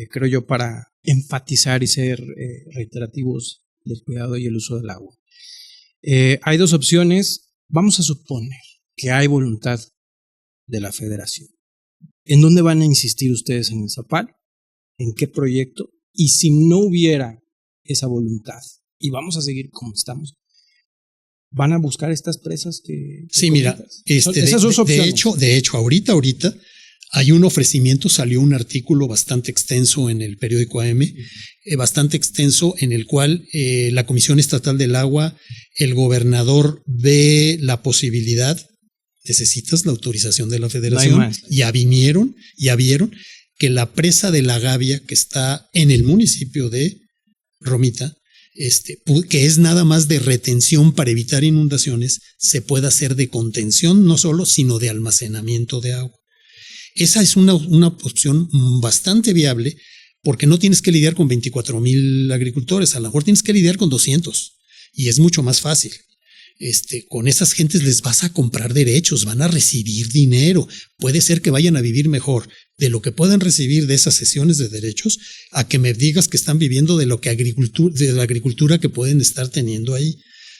Speaker 1: creo yo, para enfatizar y ser reiterativos del cuidado y el uso del agua. Hay dos opciones. Vamos a suponer que hay voluntad de la federación. ¿En dónde van a insistir ustedes en el Zapal? ¿En qué proyecto? Y si no hubiera esa voluntad y vamos a seguir como estamos, ¿van a buscar estas presas que
Speaker 2: sí, mira,
Speaker 1: esas dos opciones?
Speaker 2: De hecho, ahorita hay un ofrecimiento, salió un artículo bastante extenso en el periódico AM, bastante extenso, en el cual la Comisión Estatal del Agua, el gobernador ve la posibilidad. Necesitas la autorización de la federación. No ya vieron que la presa de La Gavia, que está en el municipio de Romita, que es nada más de retención para evitar inundaciones, se puede hacer de contención no solo, sino de almacenamiento de agua. Esa es una opción bastante viable porque no tienes que lidiar con 24,000 agricultores, a lo mejor tienes que lidiar con 200 y es mucho más fácil. Con esas gentes les vas a comprar derechos, van a recibir dinero, puede ser que vayan a vivir mejor de lo que puedan recibir de esas cesiones de derechos a que me digas que están viviendo de la agricultura que pueden estar teniendo ahí.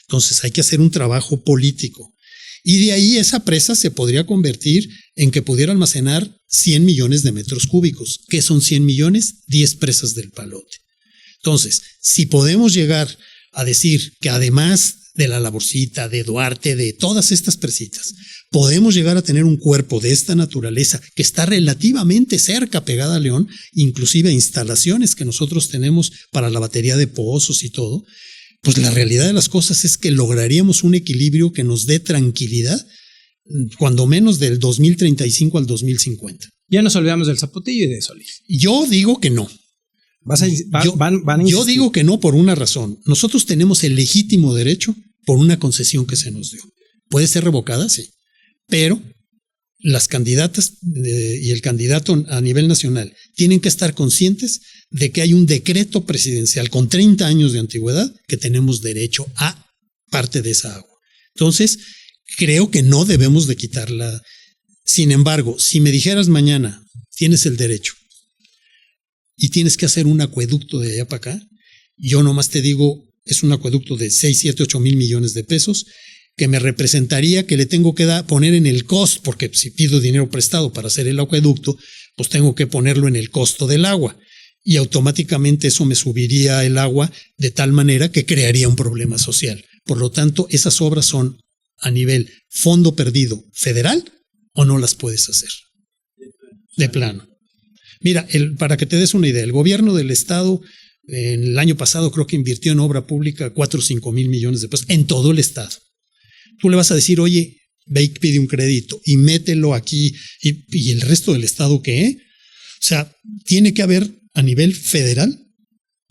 Speaker 2: Entonces hay que hacer un trabajo político. Y de ahí esa presa se podría convertir en que pudiera almacenar 100 millones de metros cúbicos. ¿Qué son 100 millones? 10 presas del Palote. Entonces, si podemos llegar a decir que además de la Laborcita, de Duarte, de todas estas presitas, podemos llegar a tener un cuerpo de esta naturaleza que está relativamente cerca, pegada a León, inclusive instalaciones que nosotros tenemos para la batería de pozos y todo, pues la realidad de las cosas es que lograríamos un equilibrio que nos dé tranquilidad, cuando menos del 2035 al 2050.
Speaker 1: Ya nos olvidamos del Zapotillo y de Solís.
Speaker 2: Yo digo que no. Yo digo que no por una razón. Nosotros tenemos el legítimo derecho por una concesión que se nos dio. ¿Puede ser revocada? Sí. Pero las candidatas y el candidato a nivel nacional tienen que estar conscientes de que hay un decreto presidencial con 30 años de antigüedad que tenemos derecho a parte de esa agua. Entonces, creo que no debemos de quitarla. Sin embargo, si me dijeras mañana, tienes el derecho y tienes que hacer un acueducto de allá para acá, yo nomás te digo, es un acueducto de 6, 7, 8 mil millones de pesos, que me representaría que le tengo que poner en el costo, porque si pido dinero prestado para hacer el acueducto, pues tengo que ponerlo en el costo del agua. Y automáticamente eso me subiría el agua de tal manera que crearía un problema social. Por lo tanto, esas obras son a nivel fondo perdido federal o no las puedes hacer. De plano. Mira, para que te des una idea, el gobierno del estado en el año pasado creo que invirtió en obra pública 4 o 5 mil millones de pesos en todo el estado. Tú le vas a decir, oye, ve y pide un crédito y mételo aquí y el resto del estado, ¿qué? O sea, tiene que haber a nivel federal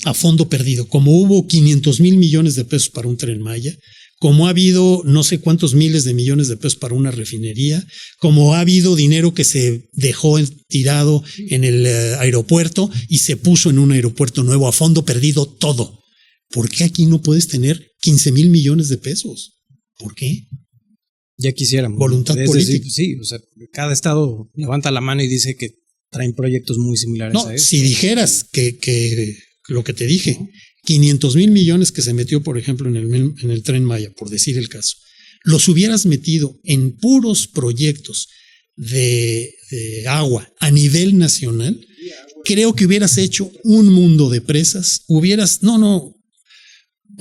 Speaker 2: a fondo perdido, como hubo 500 mil millones de pesos para un Tren Maya, como ha habido no sé cuántos miles de millones de pesos para una refinería, como ha habido dinero que se dejó tirado en el aeropuerto y se puso en un aeropuerto nuevo, a fondo perdido todo. ¿Por qué aquí no puedes tener 15 mil millones de pesos? ¿Por qué?
Speaker 1: Ya quisiéramos.
Speaker 2: Voluntad política.
Speaker 1: Sí, o sea, cada estado levanta la mano y dice que traen proyectos muy similares a eso.
Speaker 2: Si dijeras que lo que te dije, 500 mil millones que se metió, por ejemplo, en el Tren Maya, por decir el caso, los hubieras metido en puros proyectos de agua a nivel nacional, creo que hubieras hecho un mundo de presas,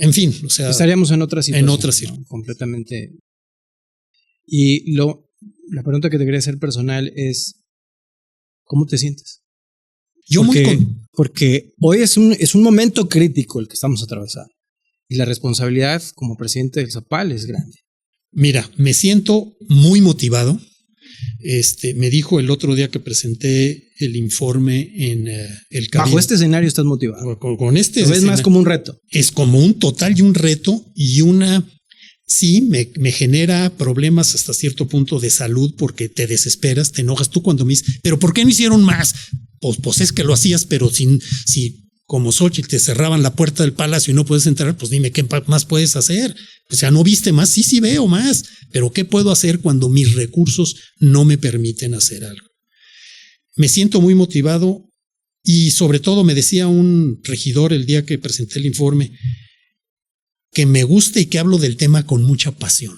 Speaker 2: en fin, o sea,
Speaker 1: estaríamos en otra situación.
Speaker 2: En otra situación.
Speaker 1: ¿No? Completamente. Y la pregunta que te quería hacer personal es, ¿cómo te sientes? Porque hoy es un momento crítico el que estamos atravesando. Y la responsabilidad como presidente del Zapal es grande.
Speaker 2: Mira, me siento muy motivado. Me dijo el otro día que presenté el informe en el Cabildo.
Speaker 1: Bajo este escenario estás motivado.
Speaker 2: Con este
Speaker 1: ¿Lo ves más como un reto?
Speaker 2: Es como un total y un reto y sí, me genera problemas hasta cierto punto de salud porque te desesperas, te enojas tú cuando me dices, ¿pero por qué no hicieron más? Pues es que lo hacías, pero si como Xochitl te cerraban la puerta del palacio y no puedes entrar, pues dime qué más puedes hacer. O sea, ¿no viste más? Sí veo más, pero ¿qué puedo hacer cuando mis recursos no me permiten hacer algo? Me siento muy motivado y sobre todo me decía un regidor el día que presenté el informe que me gusta y que hablo del tema con mucha pasión.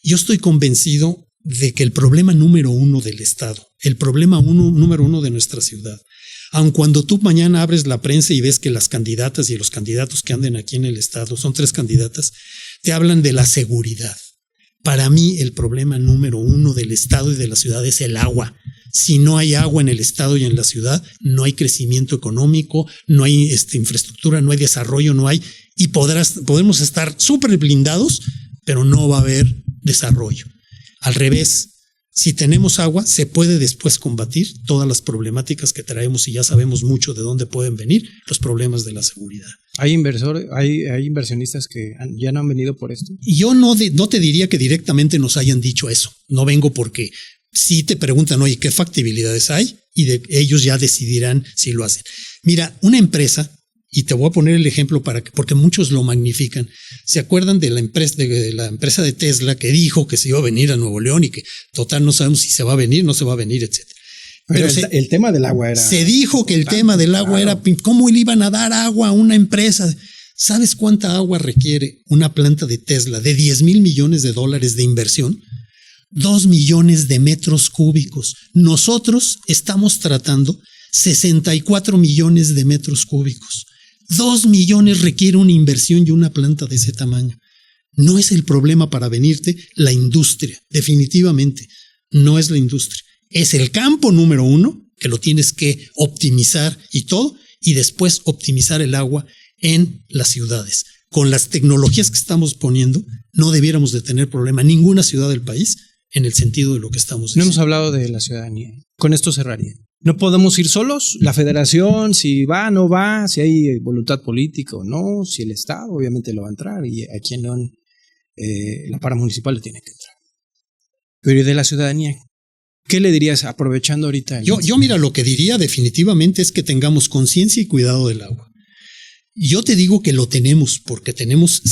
Speaker 2: Yo estoy convencido de que el problema número uno del Estado, el problema número uno de nuestra ciudad, aun cuando tú mañana abres la prensa y ves que las candidatas y los candidatos que anden aquí en el Estado, son 3 candidatas, te hablan de la seguridad. Para mí el problema número uno del Estado y de la ciudad es el agua. Si no hay agua en el Estado y en la ciudad, no hay crecimiento económico, no hay infraestructura, no hay desarrollo, no hay... Y podemos estar súper blindados, pero no va a haber desarrollo. Al revés, Si tenemos agua, se puede después combatir todas las problemáticas que traemos y ya sabemos mucho de dónde pueden venir los problemas de la seguridad.
Speaker 1: ¿Hay inversionistas que ya no han venido por esto?
Speaker 2: Y yo no te diría que directamente nos hayan dicho eso. No vengo porque sí te preguntan, oye, ¿qué factibilidades hay? Y ellos ya decidirán si lo hacen. Mira, una empresa, y te voy a poner el ejemplo porque muchos lo magnifican. ¿Se acuerdan de la empresa de Tesla que dijo que se iba a venir a Nuevo León y que total no sabemos si se va a venir, no se va a venir, etcétera?
Speaker 1: Pero el tema del agua era...
Speaker 2: Se dijo que el tema del agua era cómo le iban a dar agua a una empresa. ¿Sabes cuánta agua requiere una planta de Tesla de $10 mil millones de inversión? 2 millones de metros cúbicos. Nosotros estamos tratando 64 millones de metros cúbicos. 2 millones requiere una inversión y una planta de ese tamaño. No es el problema para venirte la industria, definitivamente. No es la industria. Es el campo número 1 que lo tienes que optimizar y todo, y después optimizar el agua en las ciudades. Con las tecnologías que estamos poniendo, no debiéramos de tener problema en ninguna ciudad del país en el sentido de lo que estamos diciendo.
Speaker 1: No hemos hablado de la ciudadanía. Con esto cerraría. No podemos ir solos. La federación, si va, no va, si hay voluntad política o no, si el Estado obviamente lo va a entrar y aquí en León la para municipal le tiene que entrar. Pero ¿y de la ciudadanía? ¿Qué le dirías aprovechando ahorita?
Speaker 2: Yo mira, lo que diría definitivamente es que tengamos conciencia y cuidado del agua. Yo te digo que lo tenemos porque tenemos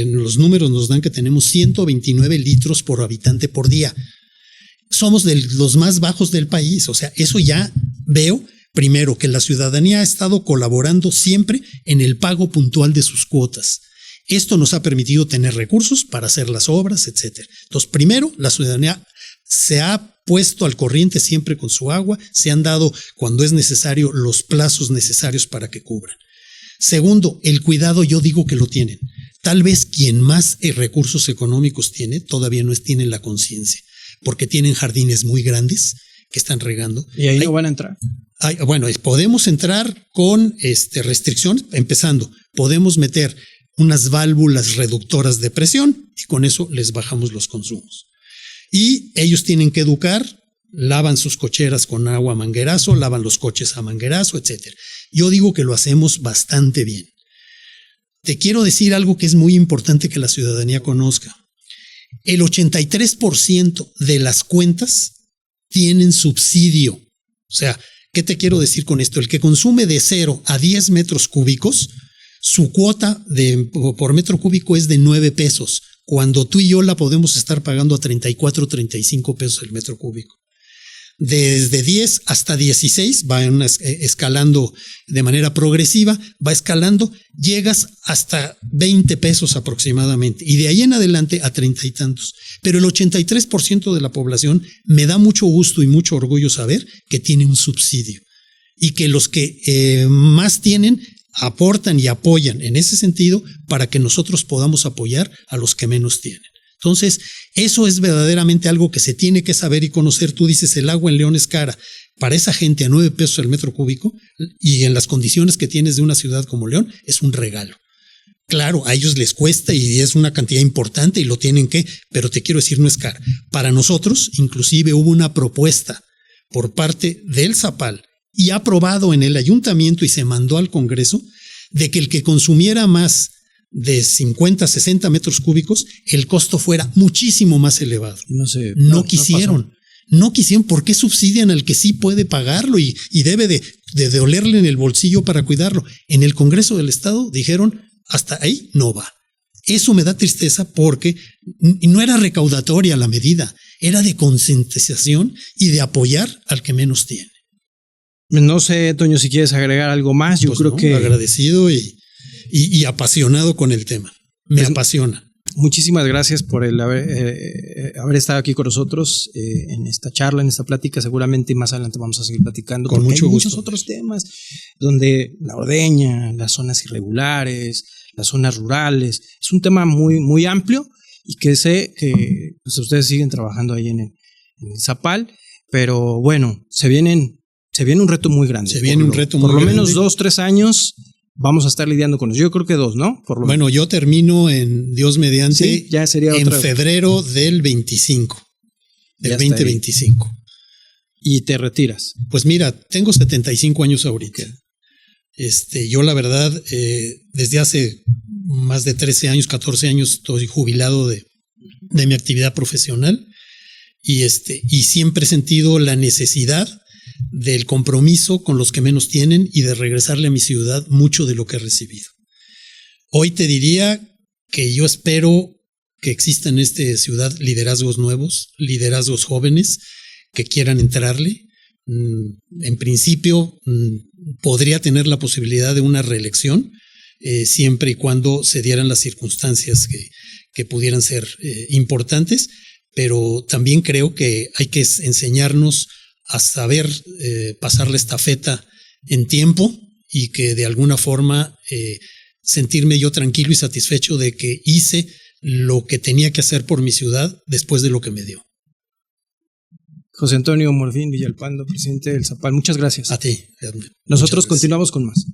Speaker 2: los números nos dan que tenemos 129 litros por habitante por día. Somos de los más bajos del país. O sea, eso ya veo, primero, que la ciudadanía ha estado colaborando siempre en el pago puntual de sus cuotas. Esto nos ha permitido tener recursos para hacer las obras, etcétera. Entonces, primero, la ciudadanía se ha puesto al corriente siempre con su agua, se han dado, cuando es necesario, los plazos necesarios para que cubran. Segundo, el cuidado yo digo que lo tienen. Tal vez quien más recursos económicos tiene, todavía no tienen la conciencia, porque tienen jardines muy grandes que están regando.
Speaker 1: ¿Y ahí no van a entrar?
Speaker 2: Bueno, podemos entrar con restricciones, empezando, podemos meter unas válvulas reductoras de presión y con eso les bajamos los consumos. Y ellos tienen que educar, lavan sus cocheras con agua a manguerazo, lavan los coches a manguerazo, etcétera. Yo digo que lo hacemos bastante bien. Te quiero decir algo que es muy importante que la ciudadanía conozca. El 83% de las cuentas tienen subsidio. O sea, ¿qué te quiero decir con esto? El que consume de 0 a 10 metros cúbicos, su cuota por metro cúbico es de 9 pesos, cuando tú y yo la podemos estar pagando a 34, 35 pesos el metro cúbico. Desde 10 hasta 16 va escalando de manera progresiva, va escalando, llegas hasta 20 pesos aproximadamente y de ahí en adelante a 30 y tantos. Pero el 83% de la población me da mucho gusto y mucho orgullo saber que tiene un subsidio y que los que más tienen aportan y apoyan en ese sentido para que nosotros podamos apoyar a los que menos tienen. Entonces, eso es verdaderamente algo que se tiene que saber y conocer. Tú dices, el agua en León es cara. Para esa gente a 9 pesos el metro cúbico y en las condiciones que tienes de una ciudad como León, es un regalo. Claro, a ellos les cuesta y es una cantidad importante y lo tienen que, pero te quiero decir, no es cara. Para nosotros, inclusive hubo una propuesta por parte del Zapal y aprobado en el ayuntamiento y se mandó al Congreso de que el que consumiera más de 50, 60 metros cúbicos, el costo fuera muchísimo más elevado. No quisieron. No quisieron. ¿Por qué subsidian al que sí puede pagarlo y debe de olerle en el bolsillo para cuidarlo? En el Congreso del Estado dijeron, hasta ahí no va. Eso me da tristeza porque no era recaudatoria la medida, era de concientización y de apoyar al que menos tiene.
Speaker 1: No sé, Toño, si quieres agregar algo más. Yo creo que
Speaker 2: agradecido y apasionado con el tema. Me apasiona.
Speaker 1: Muchísimas gracias por el haber estado aquí con nosotros en esta charla, en esta plática. Seguramente más adelante vamos a seguir platicando
Speaker 2: con mucho gusto.
Speaker 1: Muchos otros temas donde la ordeña, las zonas irregulares, las zonas rurales. Es un tema muy, muy amplio y que sé que pues, ustedes siguen trabajando ahí en el Zapal, pero bueno, se viene un reto muy grande.
Speaker 2: Por
Speaker 1: lo menos 2-3 años vamos a estar lidiando con eso. Yo creo que 2, ¿no?
Speaker 2: Bueno, yo termino en Dios mediante
Speaker 1: sí, ya sería
Speaker 2: en febrero del 25. del 2025.
Speaker 1: ¿Y te retiras?
Speaker 2: Pues mira, tengo 75 años ahorita. Yo la verdad, desde hace más de 13 años, 14 años estoy jubilado de mi actividad profesional y siempre he sentido la necesidad del compromiso con los que menos tienen y de regresarle a mi ciudad mucho de lo que he recibido. Hoy te diría que yo espero que existan en esta ciudad liderazgos nuevos, liderazgos jóvenes que quieran entrarle. En principio, podría tener la posibilidad de una reelección, siempre y cuando se dieran las circunstancias que pudieran ser importantes, pero también creo que hay que enseñarnos a saber pasar la estafeta en tiempo y que de alguna forma sentirme yo tranquilo y satisfecho de que hice lo que tenía que hacer por mi ciudad después de lo que me dio.
Speaker 1: José Antonio Morfín Villalpando, presidente del Zapal, muchas gracias.
Speaker 2: A ti.
Speaker 1: Nosotros continuamos con más.